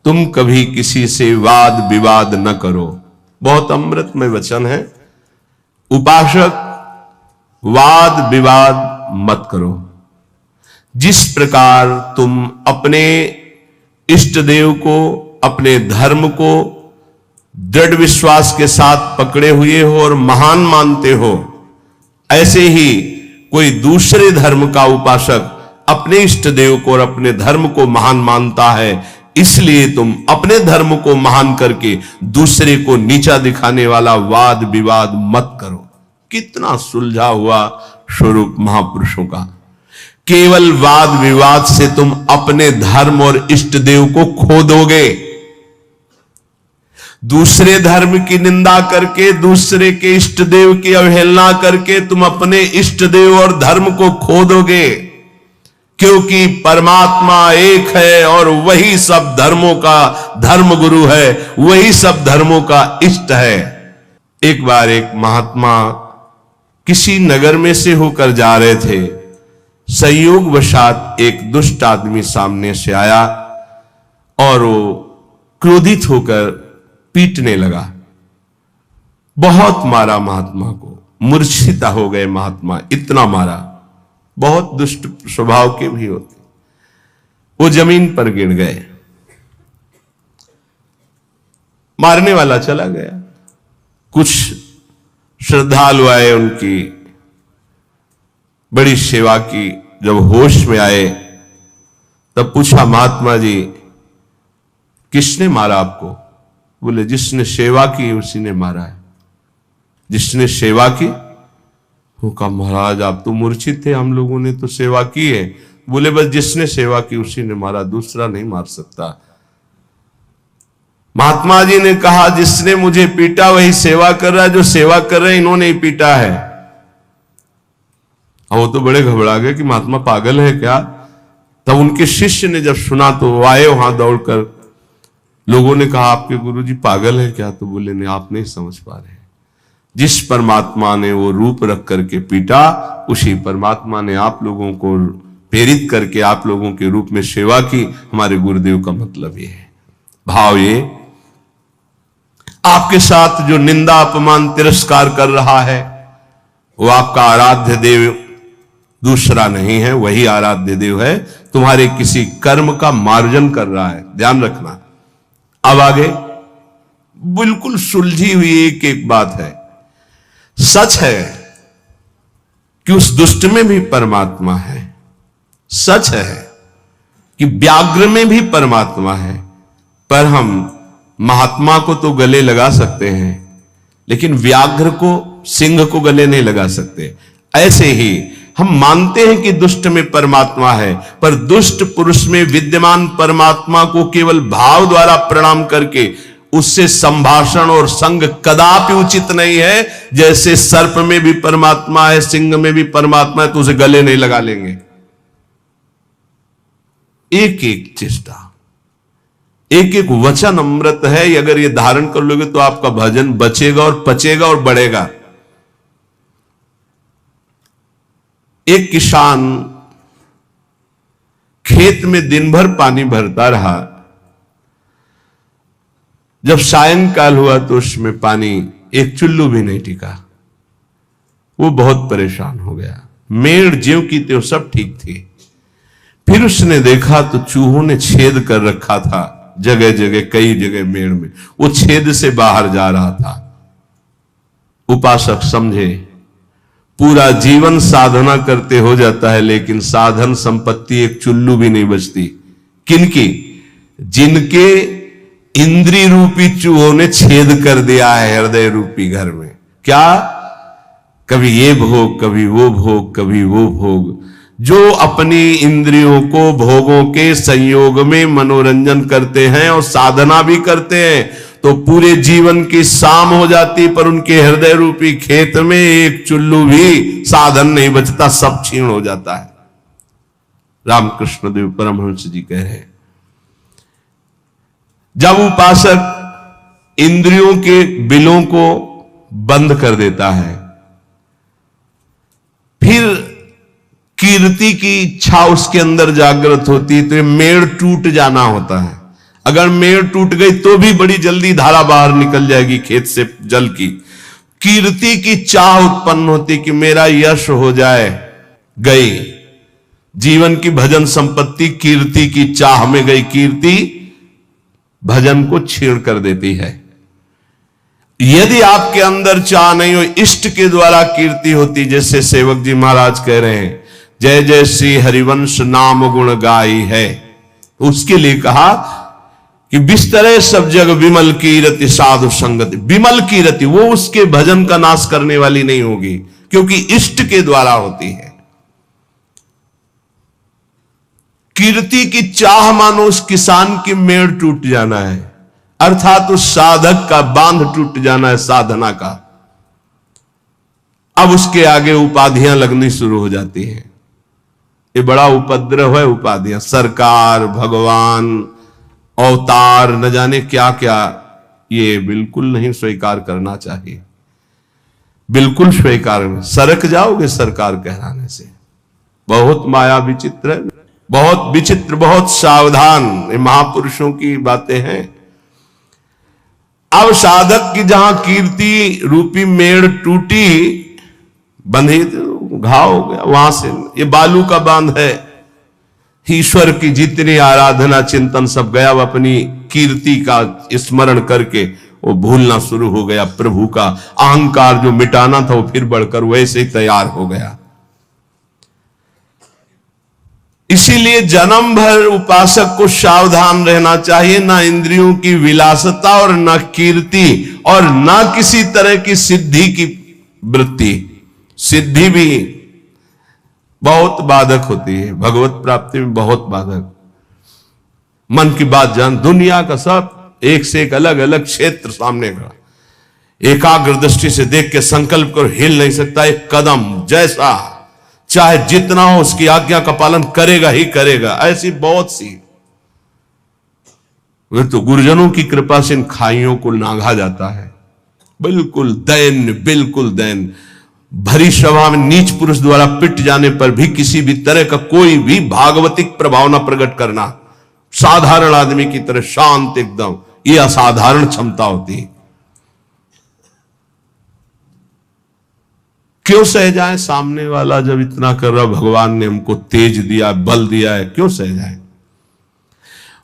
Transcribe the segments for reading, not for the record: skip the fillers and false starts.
तुम कभी किसी से वाद विवाद न करो। बहुत अमृतमय वचन है। उपासक, वाद विवाद मत करो। जिस प्रकार तुम अपने इष्ट देव को, अपने धर्म को दृढ़ विश्वास के साथ पकड़े हुए हो और महान मानते हो, ऐसे ही कोई दूसरे धर्म का उपासक अपने इष्ट देव को और अपने धर्म को महान मानता है। इसलिए तुम अपने धर्म को महान करके दूसरे को नीचा दिखाने वाला वाद विवाद मत करो। कितना सुलझा हुआ स्वरूप महापुरुषों का। केवल वाद विवाद से तुम अपने धर्म और इष्ट देव को खो दोगे। दूसरे धर्म की निंदा करके, दूसरे के इष्ट देव की अवहेलना करके तुम अपने इष्ट देव और धर्म को खो दोगे, क्योंकि परमात्मा एक है और वही सब धर्मों का धर्म गुरु है, वही सब धर्मों का इष्ट है। एक बार एक महात्मा किसी नगर में से होकर जा रहे थे। संयोगवशात एक दुष्ट आदमी सामने से आया और वो क्रोधित होकर पीटने लगा। बहुत मारा महात्मा को, मूर्छिता हो गए महात्मा, इतना मारा। बहुत दुष्ट स्वभाव के भी होते। वो जमीन पर गिर गए। मारने वाला चला गया। कुछ श्रद्धालु आए, उनकी बड़ी सेवा की। जब होश में आए तब पूछा, महात्मा जी किसने मारा आपको? बोले, जिसने सेवा की उसी ने मारा है। जिसने सेवा की? वो कहा, महाराज आप तो मूर्छित थे, हम लोगों ने तो सेवा की है। बोले, बस जिसने सेवा की उसी ने मारा, दूसरा नहीं मार सकता। महात्मा जी ने कहा, जिसने मुझे पीटा वही सेवा कर रहा है, जो सेवा कर रहे हैं इन्होंने ही पीटा है। वो तो बड़े घबरा गए कि महात्मा पागल है क्या। तब उनके शिष्य ने जब सुना तो वो आए वहां दौड़कर। लोगों ने कहा, आपके गुरुजी पागल है क्या? तो बोले, नहीं, आप नहीं समझ पा रहे। जिस परमात्मा ने वो रूप रख करके पीटा, उसी परमात्मा ने आप लोगों को प्रेरित करके आप लोगों के रूप में सेवा की। हमारे गुरुदेव का मतलब ये है। भाव ये, आपके साथ जो निंदा अपमान तिरस्कार कर रहा है वो आपका आराध्य देव दूसरा नहीं है, वही आराध्य देव है। तुम्हारे किसी कर्म का मार्जन कर रहा है, ध्यान रखना। अब आगे बिल्कुल सुलझी हुई एक एक बात है। सच है कि उस दुष्ट में भी परमात्मा है। सच है कि व्याघ्र में भी परमात्मा है। पर हम महात्मा को तो गले लगा सकते हैं, लेकिन व्याघ्र को, सिंह को गले नहीं लगा सकते। ऐसे ही हम मानते हैं कि दुष्ट में परमात्मा है, पर दुष्ट पुरुष में विद्यमान परमात्मा को केवल भाव द्वारा प्रणाम करके उससे संभाषण और संग कदापि उचित नहीं है। जैसे सर्प में भी परमात्मा है, सिंह में भी परमात्मा है, तो उसे गले नहीं लगा लेंगे। एक एक चेष्टा, एक एक वचन अमृत है। अगर ये धारण कर लोगे तो आपका भजन बचेगा और पचेगा और बढ़ेगा। एक किसान खेत में दिन भर पानी भरता रहा। जब सायंकाल हुआ तो उसमें पानी एक चुल्लू भी नहीं टिका। वो बहुत परेशान हो गया। मेड़ ज्यों की त्यों सब ठीक थी। फिर उसने देखा तो चूहों ने छेद कर रखा था जगह जगह, कई जगह मेड़ में। वो छेद से बाहर जा रहा था। उपासक समझे, पूरा जीवन साधना करते हो जाता है, लेकिन साधन संपत्ति एक चुल्लू भी नहीं बचती। किनकी? जिनके इंद्रिय रूपी चूहों ने छेद कर दिया है हृदय रूपी घर में। क्या? कभी ये भोग, कभी वो भोग, कभी वो भोग। जो अपनी इंद्रियों को भोगों के संयोग में मनोरंजन करते हैं और साधना भी करते हैं, तो पूरे जीवन की शाम हो जाती, पर उनके हृदय रूपी खेत में एक चुल्लू भी साधन नहीं बचता, सब क्षीण हो जाता है। रामकृष्ण देव परमहंस जी कह रहे हैं, जब उपासक इंद्रियों के बिलों को बंद कर देता है, फिर कीर्ति की इच्छा उसके अंदर जागृत होती, तो ये मेड़ टूट जाना होता है। अगर मेड़ टूट गई तो भी बड़ी जल्दी धारा बाहर निकल जाएगी खेत से जल की। कीर्ति की चाह उत्पन्न होती कि मेरा यश हो जाए, गई जीवन की भजन संपत्ति कीर्ति की चाह में गई। कीर्ति भजन को छीण कर देती है। यदि आपके अंदर चाह नहीं हो, इष्ट के द्वारा कीर्ति होती, जैसे सेवक जी महाराज कह रहे हैं जय जय श्री हरिवंश नाम गुण गाई है, उसके लिए कहा कि बिस्तरे सब जग विमल कीरति साधु संगति। विमल कीरति वो उसके भजन का नाश करने वाली नहीं होगी, क्योंकि इष्ट के द्वारा होती है। कीर्ति की चाह मानो उस किसान की मेड़ टूट जाना है, अर्थात उस साधक का बांध टूट जाना है साधना का। अब उसके आगे उपाधियां लगनी शुरू हो जाती हैं। ये बड़ा उपद्रव है उपाधियां, सरकार, भगवान, अवतार, न जाने क्या क्या। ये बिल्कुल नहीं स्वीकार करना चाहिए, बिल्कुल स्वीकार नहीं। सरक जाओगे सरकार कहलाने से। बहुत माया विचित्र है, बहुत विचित्र, बहुत सावधान। ये महापुरुषों की बातें हैं। अब साधक की जहां कीर्ति रूपी मेड़ टूटी, बंधी घाव हो गया वहां से। ये बालू का बांध है। ईश्वर की जितनी आराधना चिंतन सब गया, वो अपनी कीर्ति का स्मरण करके वो भूलना शुरू हो गया। प्रभु का अहंकार जो मिटाना था वो फिर बढ़कर वैसे ही तैयार हो गया। इसीलिए जन्म भर उपासक को सावधान रहना चाहिए, ना इंद्रियों की विलासता और ना कीर्ति और ना किसी तरह की सिद्धि की वृत्ति। सिद्धि भी बहुत बाधक होती है, भगवत प्राप्ति में बहुत बाधक। मन की बात जान, दुनिया का सब एक से एक अलग अलग क्षेत्र सामने खड़ा, एकाग्र दृष्टि से देख के संकल्प कर हिल नहीं सकता एक कदम। जैसा चाहे जितना हो उसकी आज्ञा का पालन करेगा ही करेगा। ऐसी बहुत सी, वे तो गुरुजनों की कृपा से इन खाइयों को नांगा जाता है। बिल्कुल दैन्य, बिल्कुल दैन्य। भरी सभा में नीच पुरुष द्वारा पिट जाने पर भी किसी भी तरह का कोई भी भागवतिक प्रभाव न प्रकट करना, साधारण आदमी की तरह शांत एकदम, ये असाधारण क्षमता होती है। क्यों सह जाए? सामने वाला जब इतना कर रहा, भगवान ने हमको तेज दिया, बल दिया है, क्यों सह जाए?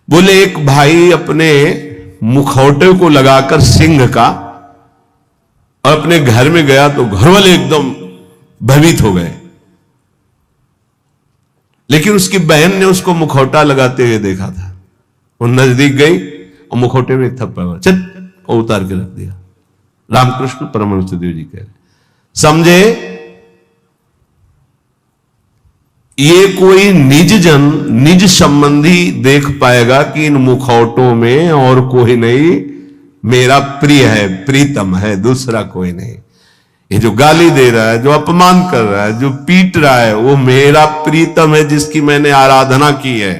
बोले एक भाई अपने मुखौटे को लगाकर सिंह का और अपने घर में गया तो घर वाले एकदम भयभीत हो गए, लेकिन उसकी बहन ने उसको मुखौटा लगाते हुए देखा था। वो नजदीक गई और मुखौटे में थप्पड़ मारा, चल, और उतार के रख दिया। रामकृष्ण परमहंस देव जी कह रहे, समझे ये कोई निज जन, निज संबंधी देख पाएगा कि इन मुखौटों में और कोई नहीं, मेरा प्रिय है, प्रीतम है, दूसरा कोई नहीं। ये जो गाली दे रहा है, जो अपमान कर रहा है, जो पीट रहा है, वो मेरा प्रीतम है जिसकी मैंने आराधना की है।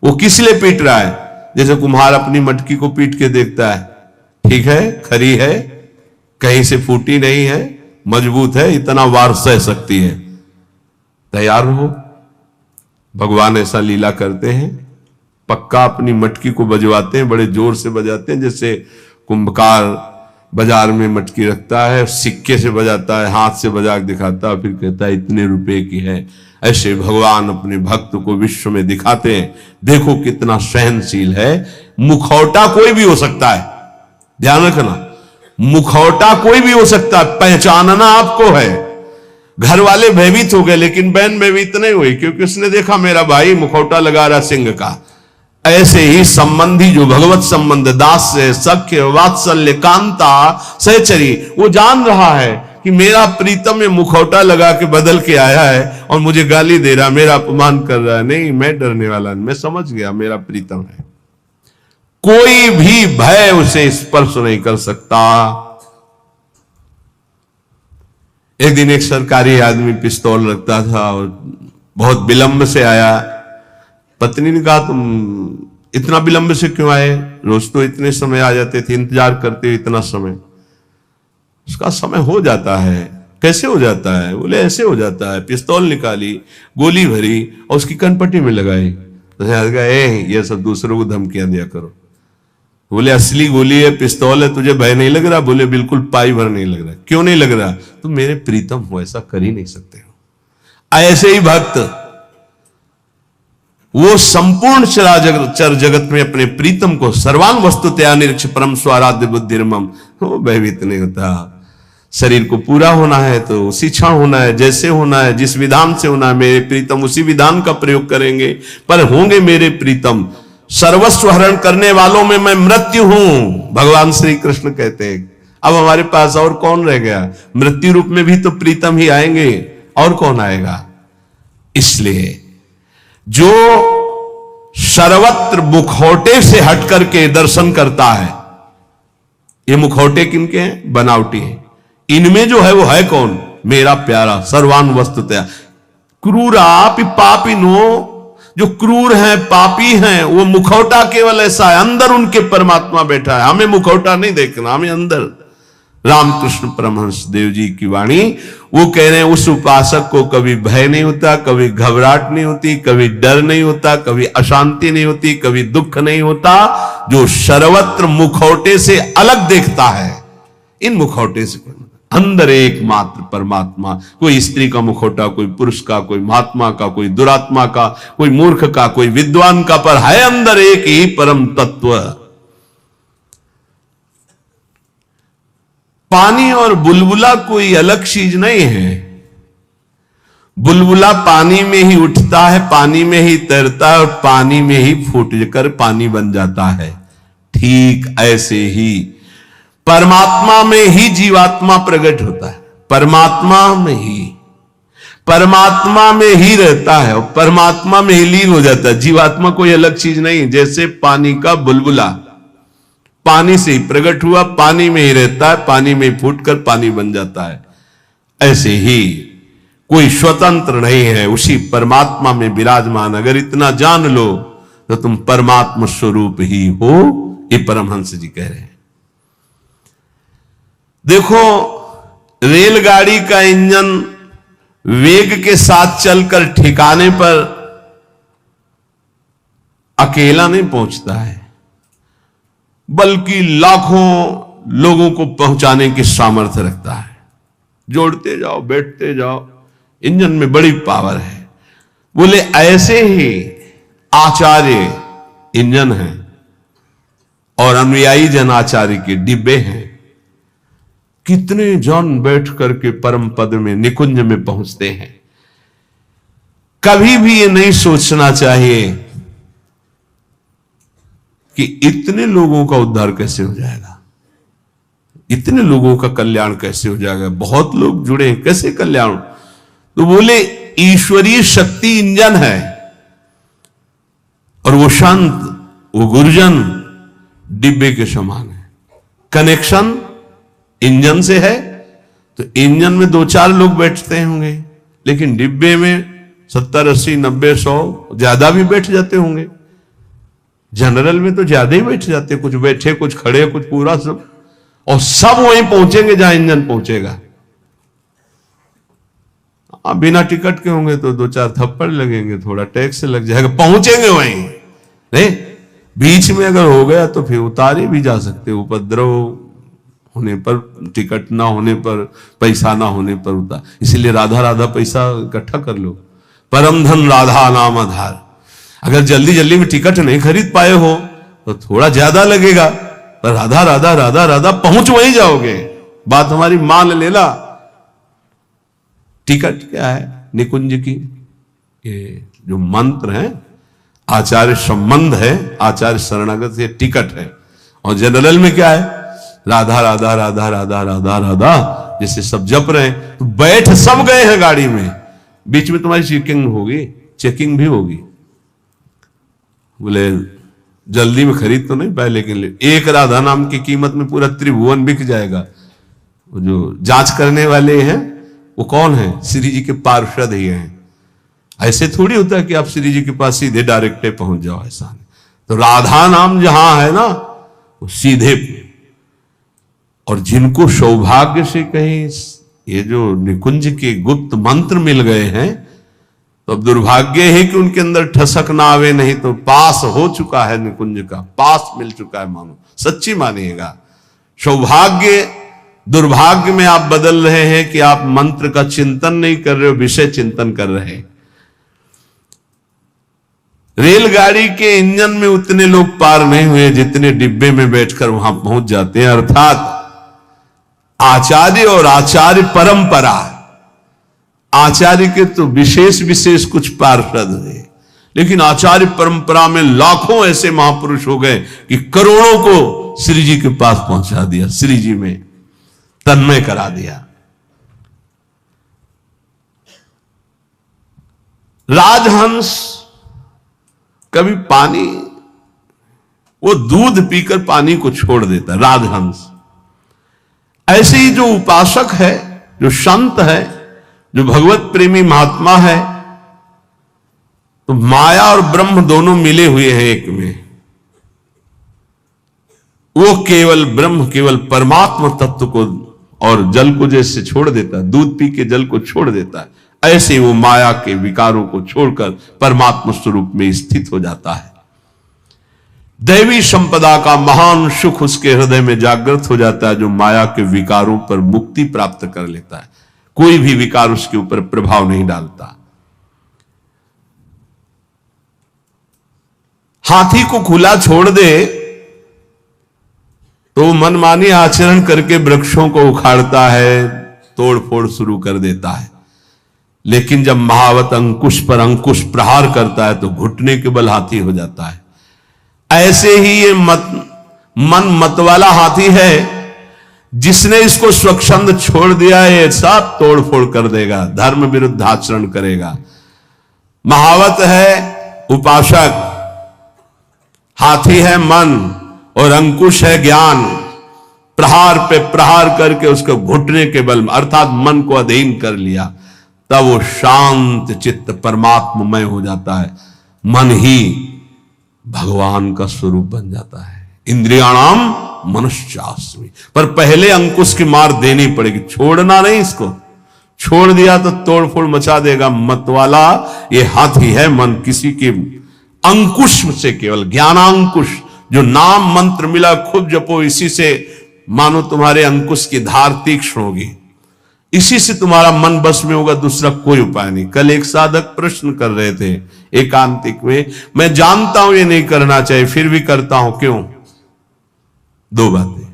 वो किस लिए पीट रहा है? जैसे कुम्हार अपनी मटकी को पीट के देखता है, ठीक है, खरी है, कहीं से फूटी नहीं है, मजबूत है, इतना वार सह सकती है, तैयार हो। भगवान ऐसा लीला करते हैं, पक्का अपनी मटकी को बजवाते हैं, बड़े जोर से बजाते हैं, जैसे कुंभकार बाजार में मटकी रखता है, सिक्के से बजाता है, हाथ से बजा के दिखाता है, फिर कहता है इतने रुपए की है। ऐसे भगवान अपने भक्त को विश्व में दिखाते हैं, देखो कितना सहनशील है। मुखौटा कोई भी हो सकता है, ध्यान रखना, मुखौटा कोई भी हो सकता है, पहचानना आपको है। घर वाले भयभीत हो गए, लेकिन बहन भयभीत नहीं हुई, क्योंकि उसने देखा मेरा भाई मुखौटा लगा रहा सिंह का। ऐसे ही संबंधी जो भगवत संबंध, दास्य, सख्य, वात्सल्य, कांता, सहचरी, वो जान रहा है कि मेरा प्रीतम में मुखौटा लगा के बदल के आया है और मुझे गाली दे रहा, मेरा अपमान कर रहा है। नहीं, मैं डरने वाला नहीं, मैं समझ गया मेरा प्रीतम है। कोई भी भय उसे स्पर्श नहीं कर सकता। एक दिन एक सरकारी आदमी पिस्तौल रखता था और बहुत विलंब से आया। पत्नी ने कहा तुम इतना विलंब से क्यों आए? रोज तो इतने समय आ जाते थे, इंतजार करते हो इतना समय। उसका समय हो जाता है। कैसे हो जाता है? बोले ऐसे हो जाता है। पिस्तौल निकाली, गोली भरी और उसकी कनपट्टी में लगाई। तो ये सब दूसरों को धमकियां दिया करो, बोले असली गोली है, पिस्तौल है, तुझे भय नहीं लग रहा? बोले बिल्कुल पाई भर नहीं लग रहा। क्यों नहीं लग रहा? तुम मेरे प्रीतम हो, ऐसा कर ही नहीं सकते हो। ऐसे ही भक्त वो संपूर्ण चर जगत में अपने प्रीतम को सर्वान वस्तुतया निरीक्ष परम स्वाराध्य बुद्धिर्मम, वो भयभीत नहीं होता। शरीर को पूरा होना है तो उसी क्षण होना है, जैसे होना है, जिस विधान से होना है, मेरे प्रीतम उसी विधान का प्रयोग करेंगे, पर होंगे मेरे प्रीतम। सर्वस्व हरण करने वालों में मैं मृत्यु हूं, भगवान श्री कृष्ण कहते हैं। अब हमारे पास और कौन रह गया? मृत्यु रूप में भी तो प्रीतम ही आएंगे, और कौन आएगा? इसलिए जो सर्वत्र मुखौटे से हट करके दर्शन करता है, ये मुखौटे किनके हैं? बनावटी हैं। इनमें जो है वो है कौन? मेरा प्यारा सर्वान वस्तुतया। क्रूरापि पापिनो, जो क्रूर हैं, पापी हैं, वो मुखौटा केवल ऐसा है, अंदर उनके परमात्मा बैठा है। हमें मुखौटा नहीं देखना, हमें अंदर। रामकृष्ण परमहंस देव जी की वाणी, वो कह रहे हैं उस उपासक को कभी भय नहीं होता, कभी घबराहट नहीं होती, कभी डर नहीं होता, कभी अशांति नहीं होती, कभी दुख नहीं होता, जो सर्वत्र मुखौटे से अलग देखता है। इन मुखौटे से अंदर एकमात्र परमात्मा, कोई स्त्री का मुखौटा, कोई पुरुष का, कोई महात्मा का, कोई दुरात्मा का, कोई मूर्ख का, कोई विद्वान का, पर है अंदर एक ही परम तत्व। पानी और बुलबुला कोई अलग चीज नहीं है। बुलबुला पानी में ही उठता है, पानी में ही तैरता है, और पानी में ही फूट कर पानी बन जाता है। ठीक ऐसे ही परमात्मा में ही जीवात्मा प्रकट होता है, परमात्मा में ही रहता है, और परमात्मा में ही लीन हो जाता है। जीवात्मा कोई अलग चीज नहीं। जैसे पानी का बुलबुला पानी से ही प्रकट हुआ, पानी में ही रहता है, पानी में ही फूटकर पानी बन जाता है, ऐसे ही कोई स्वतंत्र नहीं है, उसी परमात्मा में विराजमान। अगर इतना जान लो तो तुम परमात्मा स्वरूप ही हो, ये परमहंस जी कह रहे हैं। देखो, रेलगाड़ी का इंजन वेग के साथ चलकर ठिकाने पर अकेला नहीं पहुंचता है, बल्कि लाखों लोगों को पहुंचाने की सामर्थ्य रखता है। जोड़ते जाओ, बैठते जाओ, इंजन में बड़ी पावर है। बोले ऐसे ही आचार्य इंजन है और अनुयायी जन आचार्य के डिब्बे हैं। कितने जन बैठ करके परम पद में, निकुंज में पहुंचते हैं। कभी भी ये नहीं सोचना चाहिए कि इतने लोगों का उद्धार कैसे हो जाएगा, इतने लोगों का कल्याण कैसे हो जाएगा, बहुत लोग जुड़े हैं, कैसे कल्याण? तो बोले ईश्वरीय शक्ति इंजन है, और वो शांत, वो गुरुजन डिब्बे के समान है। कनेक्शन इंजन से है, तो इंजन में 2-4 लोग बैठते होंगे, लेकिन डिब्बे में 70, 80, 90, 100 ज्यादा भी बैठ जाते होंगे। जनरल में तो ज्यादा ही बैठ जाते, कुछ बैठे, कुछ खड़े, कुछ पूरा सब, और सब वहीं पहुंचेंगे जहां इंजन पहुंचेगा। आप बिना टिकट के होंगे तो 2-4 थप्पड़ लगेंगे, थोड़ा टैक्स लग जाएगा, पहुंचेंगे वहीं। नहीं, बीच में अगर हो गया तो फिर उतारे भी जा सकते, उपद्रव होने पर, टिकट ना होने पर, पैसा ना होने पर उतार। इसलिए राधा राधा पैसा इकट्ठा कर लो, परम धन राधा नाम आधार। अगर जल्दी जल्दी में टिकट नहीं खरीद पाए हो तो थोड़ा ज्यादा लगेगा, पर राधा राधा राधा राधा पहुंच वहीं जाओगे। बात हमारी मान लेला। टिकट क्या है? निकुंज की ये जो मंत्र है, आचार्य संबंध है, आचार्य शरणागत से टिकट है। और जनरल में क्या है? राधा राधा राधा राधा राधा राधा, जैसे सब जप रहे हैं, तो बैठ सब गए हैं गाड़ी में, बीच में तुम्हारी चेकिंग भी होगी। बोले जल्दी में खरीद तो नहीं पाए, लेकिन एक राधा नाम की कीमत में पूरा त्रिभुवन बिक जाएगा। वो जो जांच करने वाले हैं वो कौन है? श्री जी के पार्षद ही हैं। ऐसे थोड़ी होता है कि आप श्री जी के पास सीधे डायरेक्ट पहुंच जाओ, ऐसा नहीं। तो राधा नाम जहां है ना, वो सीधे। और जिनको सौभाग्य से कहीं ये जो निकुंज के गुप्त मंत्र मिल गए हैं, तो अब दुर्भाग्य है कि उनके अंदर ठसक ना आवे, नहीं तो पास हो चुका है निकुंज का, पास मिल चुका है। मानो सच्ची मानिएगा, सौभाग्य दुर्भाग्य में आप बदल रहे हैं कि आप मंत्र का चिंतन नहीं कर रहे हो, विषय चिंतन कर रहे हैं। रेलगाड़ी के इंजन में उतने लोग पार नहीं हुए जितने डिब्बे में बैठकर वहां पहुंच जाते हैं। अर्थात आचार्य और आचार्य परंपरा, आचार्य के तो विशेष विशेष कुछ पार्षद हुए, लेकिन आचार्य परंपरा में लाखों ऐसे महापुरुष हो गए कि करोड़ों को श्री जी के पास पहुंचा दिया, श्री जी में तन्मय करा दिया। राजहंस कभी पानी, वो दूध पीकर पानी को छोड़ देता, राजहंस। ऐसे ही जो उपासक है, जो संत है, जो भगवत प्रेमी महात्मा है, तो माया और ब्रह्म दोनों मिले हुए हैं एक में। वो केवल ब्रह्म, केवल परमात्मा तत्व को और जल को जैसे छोड़ देता है, दूध पी के जल को छोड़ देता है, ऐसे वो माया के विकारों को छोड़कर परमात्मा स्वरूप में स्थित हो जाता है। दैवी संपदा का महान सुख उसके हृदय में जागृत हो जाता है, जो माया के विकारों पर मुक्ति प्राप्त कर लेता है। कोई भी विकार उसके ऊपर प्रभाव नहीं डालता। हाथी को खुला छोड़ दे तो मनमानी आचरण करके वृक्षों को उखाड़ता है, तोड़फोड़ शुरू कर देता है। लेकिन जब महावत अंकुश पर अंकुश प्रहार करता है तो घुटने के बल हाथी हो जाता है। ऐसे ही ये मन मतवाला हाथी है, जिसने इसको स्वच्छंद छोड़ दिया है, ये सब तोड़फोड़ कर देगा, धर्म विरुद्ध आचरण करेगा। महावत है उपासक, हाथी है मन और अंकुश है ज्ञान। प्रहार पे प्रहार करके उसको घुटने के बल अर्थात मन को अधीन कर लिया, तब वो शांत चित्त परमात्ममय हो जाता है। मन ही भगवान का स्वरूप बन जाता है। इंद्रियाणाम मनुष्यास्मि, पर पहले अंकुश की मार देनी पड़ेगी, छोड़ना नहीं। इसको छोड़ दिया तो तोड़फोड़ मचा देगा। मतवाला ये हाथी है मन, किसी के अंकुश से, केवल ज्ञानांकुश, जो नाम मंत्र मिला खूब जपो, इसी से मानो तुम्हारे अंकुश की धार तीक्ष्ण होगी, इसी से तुम्हारा मन बस में होगा, दूसरा कोई उपाय नहीं। कल एक साधक प्रश्न कर रहे थे एकांतिक में, मैं जानता हूं ये नहीं करना चाहिए फिर भी करता हूं, क्यों? दो बातें।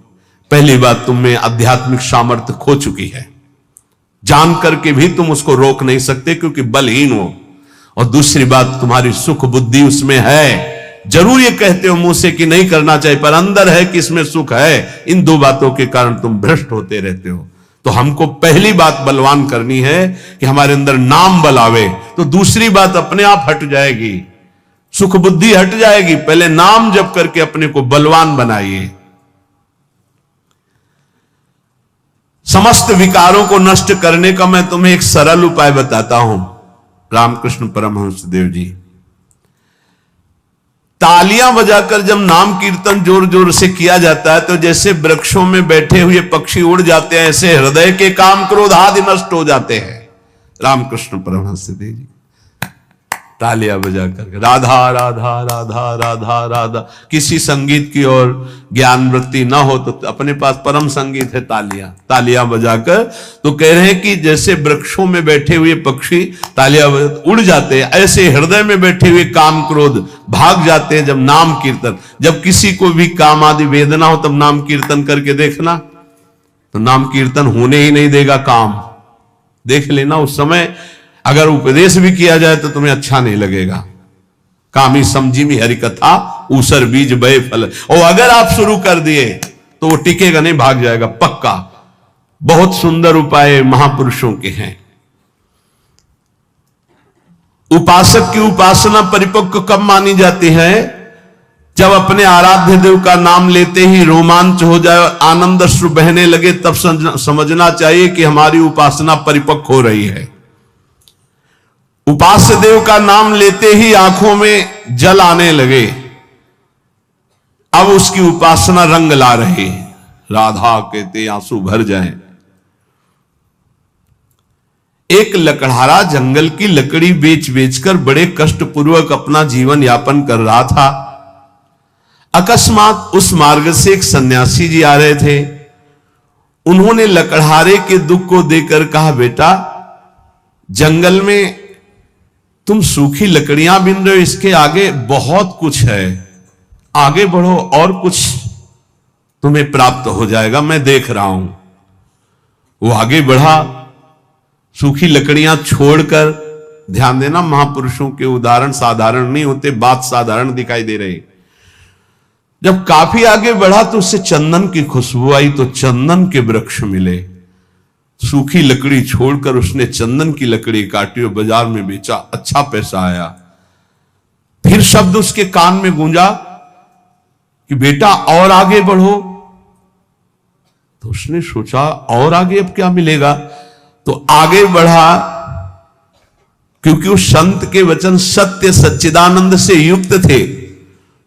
पहली बात, तुम में आध्यात्मिक सामर्थ्य खो चुकी है, जान करके भी तुम उसको रोक नहीं सकते क्योंकि बलहीन हो। और दूसरी बात, तुम्हारी सुख बुद्धि उसमें है, जरूर ये कहते हो मुंह से कि नहीं करना चाहिए, पर अंदर है कि इसमें सुख है। इन दो बातों के कारण तुम भ्रष्ट होते रहते हो। तो हमको पहली बात बलवान करनी है कि हमारे अंदर नाम बल आवे, तो दूसरी बात अपने आप हट जाएगी, सुख बुद्धि हट जाएगी। पहले नाम जप करके अपने को बलवान बनाइए। समस्त विकारों को नष्ट करने का मैं तुम्हें एक सरल उपाय बताता हूं। रामकृष्ण परमहंस देव जी, तालियां बजाकर जब नाम कीर्तन जोर जोर से किया जाता है तो जैसे वृक्षों में बैठे हुए पक्षी उड़ जाते हैं, ऐसे हृदय के काम क्रोध आदि नष्ट हो जाते हैं। रामकृष्ण परमहंस देव जी तालियां बजाकर राधा राधा राधा राधा राधा, किसी संगीत की और ज्ञान वृत्ति ना हो तो अपने पास परम संगीत है तालियां, तालियां बजाकर। तो कह रहे हैं कि जैसे वृक्षों में बैठे हुए पक्षी तालियां उड़ जाते हैं, ऐसे हृदय में बैठे हुए काम क्रोध भाग जाते हैं जब नाम कीर्तन। जब किसी को भी काम आदि वेदना हो तब नाम कीर्तन करके देखना, तो नाम कीर्तन होने ही नहीं देगा काम। देख लेना, उस समय अगर उपदेश भी किया जाए तो तुम्हें अच्छा नहीं लगेगा। कामी समझी में हरि कथा ऊसर बीज बय फल, और अगर आप शुरू कर दिए तो वो टिकेगा नहीं, भाग जाएगा पक्का। बहुत सुंदर उपाय महापुरुषों के हैं। उपासक की उपासना परिपक्व कब मानी जाती है? जब अपने आराध्य देव का नाम लेते ही रोमांच हो जाए, आनंद अश्रु बहने लगे, तब समझना चाहिए कि हमारी उपासना परिपक्व हो रही है। उपास्य देव का नाम लेते ही आंखों में जल आने लगे, अब उसकी उपासना रंग ला रही। राधा कहते आंसू भर जाएं। एक लकड़हारा जंगल की लकड़ी बेच बेचकर बड़े कष्टपूर्वक अपना जीवन यापन कर रहा था। अकस्मात उस मार्ग से एक सन्यासी जी आ रहे थे। उन्होंने लकड़हारे के दुख को देखकर कहा, बेटा जंगल में तुम सूखी लकड़ियां बीन रहे हो, इसके आगे बहुत कुछ है, आगे बढ़ो और कुछ तुम्हें प्राप्त हो जाएगा, मैं देख रहा हूं। वो आगे बढ़ा, सूखी लकड़ियां छोड़कर। ध्यान देना, महापुरुषों के उदाहरण साधारण नहीं होते, बात साधारण दिखाई दे रही। जब काफी आगे बढ़ा तो उससे चंदन की खुशबू आई, तो चंदन के वृक्ष मिले। सूखी लकड़ी छोड़कर उसने चंदन की लकड़ी काटी और बाजार में बेचा, अच्छा पैसा आया। फिर शब्द उसके कान में गूंजा कि बेटा और आगे बढ़ो। तो उसने सोचा और आगे अब क्या मिलेगा, तो आगे बढ़ा। क्योंकि उस संत के वचन सत्य सच्चिदानंद से युक्त थे,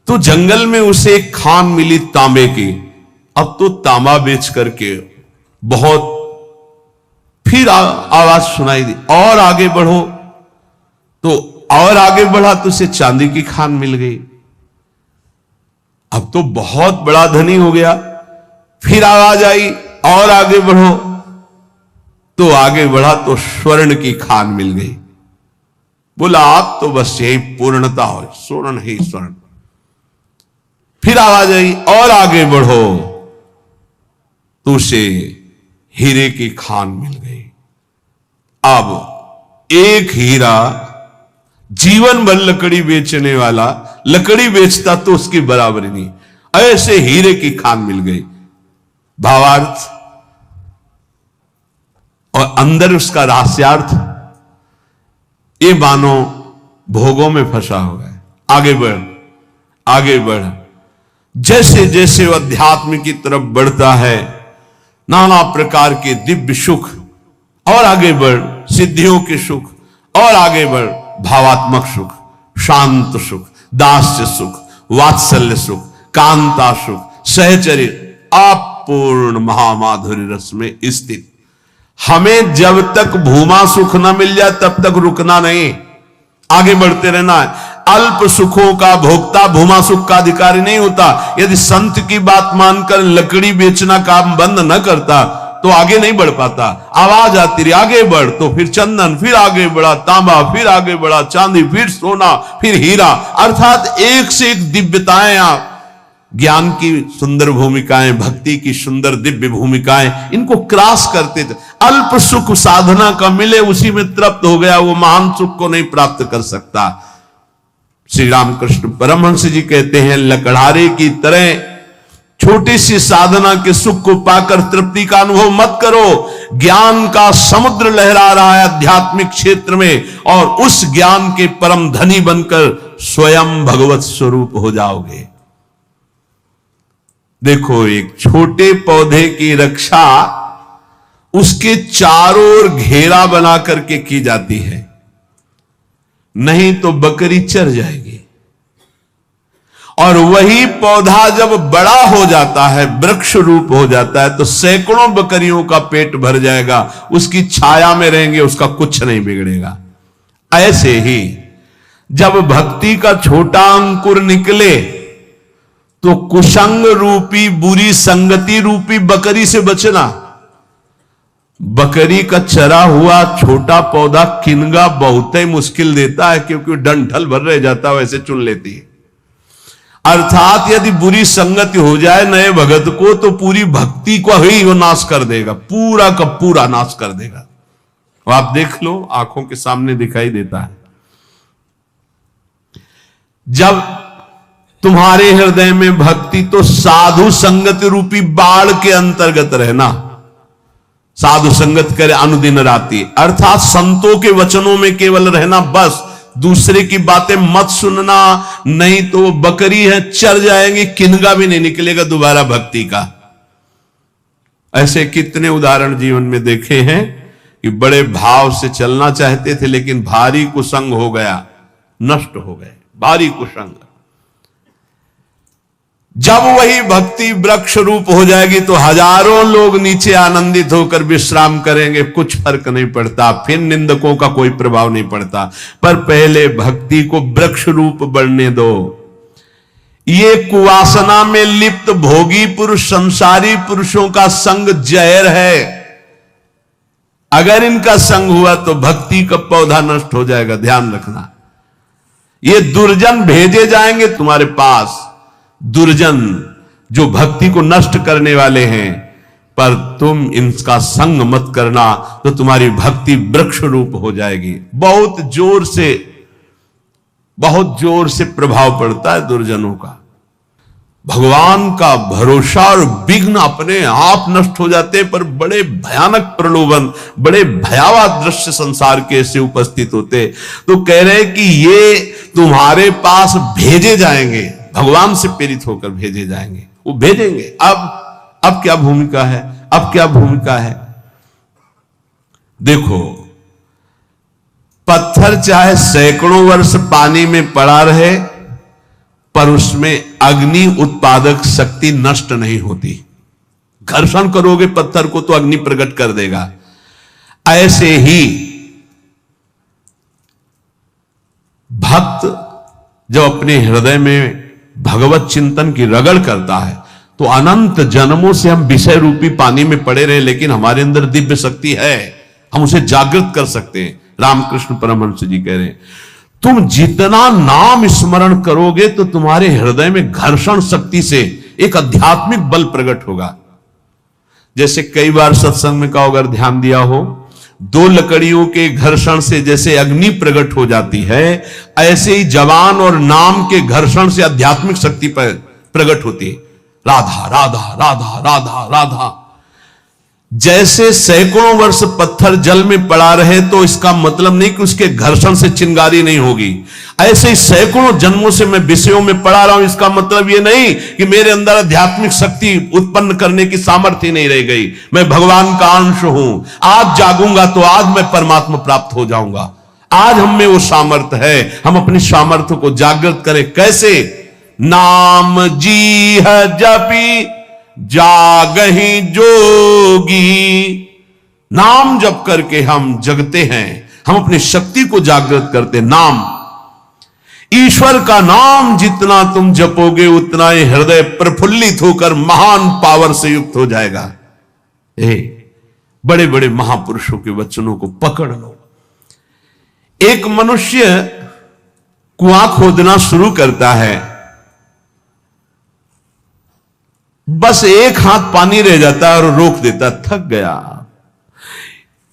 तो जंगल में उसे एक खान मिली तांबे की। अब तो तांबा बेच करके बहुत, फिर आवाज सुनाई दी और आगे बढ़ो, तो और आगे बढ़ा तो उसे चांदी की खान मिल गई। अब तो बहुत बड़ा धनी हो गया। फिर आवाज आई और आगे बढ़ो, तो आगे बढ़ा तो स्वर्ण की खान मिल गई। बोला आप तो बस यही पूर्णता हो, स्वर्ण ही स्वर्ण। फिर आवाज आई और आगे बढ़ो, तो उसे हीरे की खान मिल गई। अब एक हीरा जीवन भर लकड़ी बेचने वाला लकड़ी बेचता तो उसकी बराबरी नहीं, ऐसे हीरे की खान मिल गई। भावार्थ और अंदर उसका रहस्यार्थ, ये मानो भोगों में फंसा हुआ है। आगे बढ़, आगे बढ़। जैसे जैसे वह अध्यात्म की तरफ बढ़ता है, नाना प्रकार के दिव्य सुख, और आगे बढ़ सिद्धियों के सुख, और आगे बढ़ भावात्मक सुख, शांत सुख, दास्य सुख, वात्सल्य सुख, कांता सुख, सहचर्य, अपूर्ण महामाधुर्य रस में स्थित। हमें जब तक भूमा सुख न मिल जाए तब तक रुकना नहीं, आगे बढ़ते रहना है। अल्प सुखों का भोक्ता भूमा सुख का अधिकारी नहीं होता। यदि संत की बात मानकर लकड़ी बेचना काम बंद न करता तो आगे नहीं बढ़ पाता। आवाज आती रही आगे बढ़, तो फिर चंदन, फिर आगे बढ़ा तांबा, फिर आगे बढ़ा चांदी, फिर सोना, फिर हीरा, अर्थात एक से एक दिव्यताएं, आप ज्ञान की सुंदर भूमिकाएं, भक्ति की सुंदर दिव्य भूमिकाएं, इनको क्रॉस करते थे। अल्प सुख साधना का मिले उसी में तृप्त हो गया, वो महान सुख को नहीं प्राप्त कर सकता। श्री रामकृष्ण परमहंस जी कहते हैं, लकड़हारे की तरह छोटी सी साधना के सुख को पाकर तृप्ति का अनुभव मत करो। ज्ञान का समुद्र लहरा रहा है आध्यात्मिक क्षेत्र में, और उस ज्ञान के परम धनी बनकर स्वयं भगवत स्वरूप हो जाओगे। देखो, एक छोटे पौधे की रक्षा उसके चारों ओर घेरा बना करके की जाती है, नहीं तो बकरी चर जाएगी। और वही पौधा जब बड़ा हो जाता है, वृक्ष रूप हो जाता है, तो सैकड़ों बकरियों का पेट भर जाएगा, उसकी छाया में रहेंगे, उसका कुछ नहीं बिगड़ेगा। ऐसे ही जब भक्ति का छोटा अंकुर निकले तो कुसंग रूपी बुरी संगति रूपी बकरी से बचना। बकरी का चरा हुआ छोटा पौधा किनगा बहुत ही मुश्किल देता है, क्योंकि डंठल भर रह जाता है, वैसे चुन लेती है। अर्थात यदि बुरी संगति हो जाए नए भगत को, तो पूरी भक्ति को ही वो नाश कर देगा, पूरा का पूरा नाश कर देगा। आप देख लो, आंखों के सामने दिखाई देता है। जब तुम्हारे हृदय में भक्ति, तो साधु संगत रूपी बाढ़ के अंतर्गत रहना। साधु संगत करे अनुदिन राति, अर्थात संतों के वचनों में केवल रहना, बस दूसरे की बातें मत सुनना, नहीं तो वो बकरी है, चर जाएंगे, किनगा भी नहीं निकलेगा दोबारा भक्ति का। ऐसे कितने उदाहरण जीवन में देखे हैं कि बड़े भाव से चलना चाहते थे, लेकिन भारी कुसंग हो गया, नष्ट हो गए, भारी कुसंग। जब वही भक्ति वृक्ष रूप हो जाएगी तो हजारों लोग नीचे आनंदित होकर विश्राम करेंगे, कुछ फर्क नहीं पड़ता, फिर निंदकों का कोई प्रभाव नहीं पड़ता। पर पहले भक्ति को वृक्ष रूप बढ़ने दो। ये कुवासना में लिप्त भोगी पुरुष, संसारी पुरुषों का संग जहर है। अगर इनका संग हुआ तो भक्ति का पौधा नष्ट हो जाएगा, ध्यान रखना। ये दुर्जन भेजे जाएंगे तुम्हारे पास, दुर्जन जो भक्ति को नष्ट करने वाले हैं, पर तुम इनका संग मत करना तो तुम्हारी भक्ति वृक्ष रूप हो जाएगी। बहुत जोर से प्रभाव पड़ता है दुर्जनों का। भगवान का भरोसा और विघ्न अपने आप नष्ट हो जाते हैं, पर बड़े भयानक प्रलोभन, बड़े भयावह दृश्य संसार के ऐसे उपस्थित होते। तो कह रहे कि ये तुम्हारे पास भेजे जाएंगे, भगवान से प्रेरित होकर भेजे जाएंगे। वो भेजेंगे। अब क्या भूमिका है? अब क्या भूमिका है? देखो, पत्थर चाहे सैकड़ों वर्ष पानी में पड़ा रहे, पर उसमें अग्नि उत्पादक शक्ति नष्ट नहीं होती। घर्षण करोगे पत्थर को तो अग्नि प्रकट कर देगा। ऐसे ही भक्त जब अपने हृदय में भगवत चिंतन की रगड़ करता है तो अनंत जन्मों से हम विषय रूपी पानी में पड़े रहे, लेकिन हमारे अंदर दिव्य शक्ति है, हम उसे जागृत कर सकते हैं। रामकृष्ण परमहंस जी कह रहे हैं, तुम जितना नाम स्मरण करोगे तो तुम्हारे हृदय में घर्षण शक्ति से एक आध्यात्मिक बल प्रकट होगा। जैसे कई बार सत्संग में कहा, अगर ध्यान दिया हो, दो लकड़ियों के घर्षण से जैसे अग्नि प्रकट हो जाती है, ऐसे ही जवान और नाम के घर्षण से आध्यात्मिक शक्ति पर प्रकट होती है। राधा राधा राधा राधा राधा। जैसे सैकड़ों वर्ष पत्थर जल में पड़ा रहे तो इसका मतलब नहीं कि उसके घर्षण से चिंगारी नहीं होगी। ऐसे ही सैकड़ों जन्मों से मैं विषयों में पड़ा रहा हूं, इसका मतलब यह नहीं कि मेरे अंदर आध्यात्मिक शक्ति उत्पन्न करने की सामर्थ्य नहीं रह गई। मैं भगवान का अंश हूं। आज जागूंगा तो आज मैं परमात्मा प्राप्त हो जाऊंगा। आज हम में वो सामर्थ्य है, हम अपनी सामर्थ्य को जागृत करें। कैसे? नाम जी है जपी जागहि जोगी। नाम जप करके हम जगते हैं, हम अपनी शक्ति को जागृत करते। नाम, ईश्वर का नाम जितना तुम जपोगे उतना ही हृदय प्रफुल्लित होकर महान पावर से युक्त हो जाएगा। बड़े बड़े महापुरुषों के वचनों को पकड़ लो। एक मनुष्य कुआं खोदना शुरू करता है, बस एक हाथ पानी रह जाता है और रोक देता, थक गया।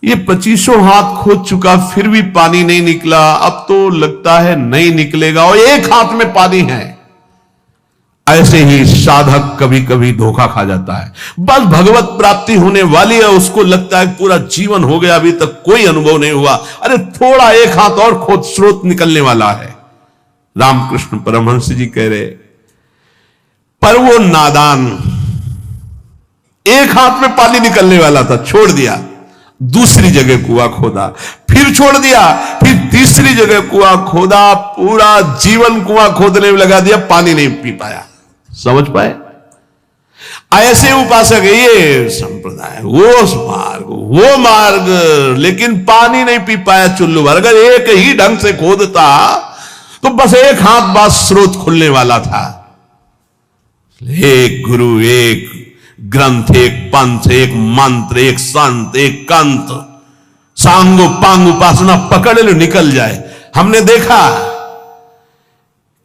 ये 25 हाथ खोद चुका, फिर भी पानी नहीं निकला। अब तो लगता है नहीं निकलेगा, और एक हाथ में पानी है। ऐसे ही साधक कभी कभी धोखा खा जाता है। बस भगवत प्राप्ति होने वाली है, उसको लगता है पूरा जीवन हो गया, अभी तक कोई अनुभव नहीं हुआ। अरे थोड़ा एक हाथ और खोद, स्रोत निकलने वाला है। रामकृष्ण परमहंस जी कह रहे, पर वो नादान, एक हाथ में पानी निकलने वाला था, छोड़ दिया। दूसरी जगह कुआं खोदा, फिर छोड़ दिया, फिर तीसरी जगह कुआं खोदा, पूरा जीवन कुआं खोदने में लगा दिया, पानी नहीं पी पाया। समझ पाए? ऐसे उपासक है ये संप्रदाय, वो मार्ग, लेकिन पानी नहीं पी पाया चुल्लू भर। अगर एक ही ढंग से खोदता तो बस एक हाथ बाद स्रोत खुलने वाला था। एक गुरु, एक ग्रंथ, एक पंथ, एक मंत्र, एक संत, एक कंत, सांगो पांग उपासना पकड़ लो, निकल जाए। हमने देखा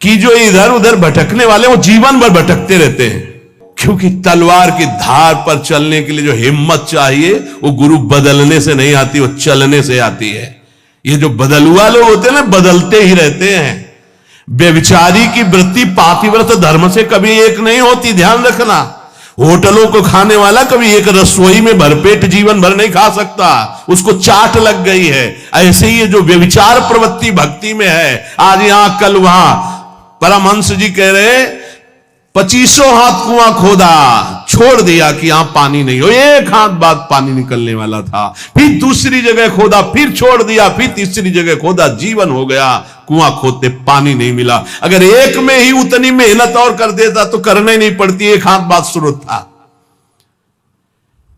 कि जो इधर उधर भटकने वाले वो जीवन भर भटकते रहते हैं, क्योंकि तलवार की धार पर चलने के लिए जो हिम्मत चाहिए वो गुरु बदलने से नहीं आती, वो चलने से आती है। ये जो बदलुआ लोग होते हैं ना, बदलते ही रहते हैं। व्यभिचारी की वृत्ति पातिव्रत धर्म से कभी एक नहीं होती, ध्यान रखना। होटलों को खाने वाला कभी एक रसोई में भरपेट जीवन भर नहीं खा सकता, उसको चाट लग गई है। ऐसे ही जो व्यभिचार प्रवृत्ति भक्ति में है, आज यहां कल वहां। परमहंस जी कह रहे 25 हाथ कुआं खोदा, छोड़ दिया कि यहां पानी नहीं हो, एक हाथ बाद पानी निकलने वाला था, फिर दूसरी जगह खोदा, फिर छोड़ दिया, फिर तीसरी जगह खोदा, जीवन हो गया। कुआं खोदते पानी नहीं मिला। अगर एक में ही उतनी मेहनत और कर देता तो करने नहीं पड़ती, एक हाथ बाद स्रोत था।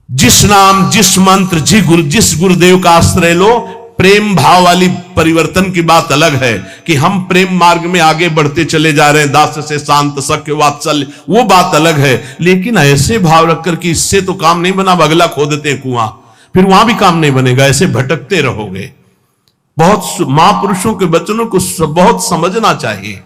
जिस नाम, जिस मंत्र, जिस गुरुदेव का आश्रय लो, प्रेम भाव वाली परिवर्तन की बात अलग है कि हम प्रेम मार्ग में आगे बढ़ते चले जा रहे हैं, दास से शांत, सख्य, वात्सल्य, वो बात अलग है। लेकिन ऐसे भाव रखकर कि इससे तो काम नहीं बना, अगला खोदते हैं कुआं, फिर वहां भी काम नहीं बनेगा, ऐसे भटकते रहोगे। बहुत महापुरुषों के वचनों को बहुत समझना चाहिए।